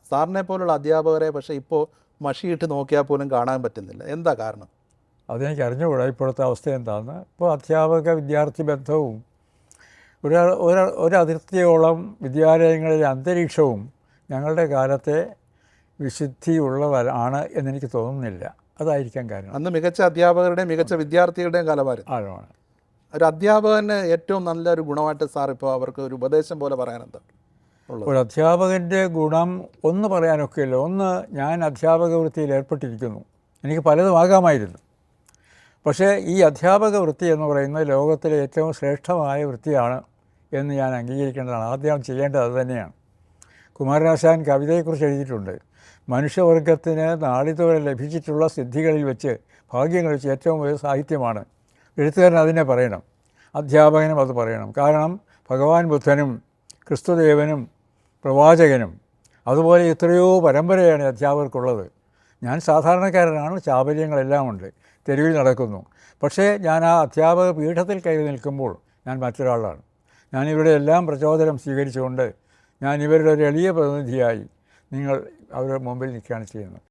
സാറിനെ പോലുള്ള അധ്യാപകരെ പക്ഷേ ഇപ്പോൾ മഷിയിട്ട് നോക്കിയാൽ പോലും കാണാൻ പറ്റുന്നില്ല. എന്താ കാരണം? അതെനിക്ക് അറിഞ്ഞുകൂടാ ഇപ്പോഴത്തെ അവസ്ഥ എന്താണെന്ന്. ഇപ്പോൾ അധ്യാപക വിദ്യാർത്ഥി ബന്ധവും ഒരതിർത്തിയോളം വിദ്യാലയങ്ങളിലെ അന്തരീക്ഷവും ഞങ്ങളുടെ കാലത്തെ വിശുദ്ധിയുള്ളവരാണ് എന്നെനിക്ക് തോന്നുന്നില്ല. അതായിരിക്കാം കാരണം. അന്ന് മികച്ച അധ്യാപകരുടെയും മികച്ച വിദ്യാർത്ഥികളുടെയും കാലമായിരുന്നു. ആഴമാണ്. ഒരു അധ്യാപകന് ഏറ്റവും നല്ലൊരു ഗുണമായിട്ട് സാർ ഇപ്പോൾ അവർക്ക് ഒരു ഉപദേശം പോലെ പറയാനെന്താ ഉള്ളത്? ഒരു അധ്യാപകൻ്റെ ഗുണം ഒന്ന് പറയാനൊക്കെയല്ല. ഒന്ന്, ഞാൻ അധ്യാപക വൃത്തിയിൽ ഏർപ്പെട്ടിരിക്കുന്നു. എനിക്ക് പലതും ആകാമായിരുന്നു. പക്ഷേ ഈ അധ്യാപക വൃത്തി എന്ന് പറയുന്നത് ലോകത്തിലെ ഏറ്റവും ശ്രേഷ്ഠമായ വൃത്തിയാണ് എന്ന് ഞാൻ അംഗീകരിക്കേണ്ടതാണ്. ആദ്യം ചെയ്യേണ്ടത് അത് തന്നെയാണ്. കുമാരനാശാൻ കവിതയെക്കുറിച്ച് എഴുതിയിട്ടുണ്ട്. മനുഷ്യവർഗത്തിന് നാളിതുവരെ ലഭിച്ചിട്ടുള്ള സിദ്ധികളിൽ വെച്ച്, ഭാഗ്യങ്ങൾ വെച്ച് ഏറ്റവും വലിയ സാഹിത്യമാണ്. എഴുത്തുകാരൻ അതിനെ പറയണം, അധ്യാപകനും അത് പറയണം. കാരണം ഭഗവാൻ ബുദ്ധനും ക്രിസ്തുദേവനും പ്രവാചകനും അതുപോലെ എത്രയോ പരമ്പരയാണ് അധ്യാപകർക്കുള്ളത്. ഞാൻ സാധാരണക്കാരനാണ്, ചാപല്യങ്ങളെല്ലാം ഉണ്ട്, തെരുവിൽ നടക്കുന്നു. പക്ഷേ ഞാൻ ആ അധ്യാപക പീഠത്തിൽ കയറി നിൽക്കുമ്പോൾ ഞാൻ മറ്റൊരാളാണ്. ഞാനിവിടെ എല്ലാം പ്രചോദനം സ്വീകരിച്ചുകൊണ്ട് ഞാൻ ഇവരുടെ ഒരു എളിയ പ്രതിനിധിയായി അവരുടെ മുമ്പിൽ നിൽക്കുകയാണ് ചെയ്യുന്നത്.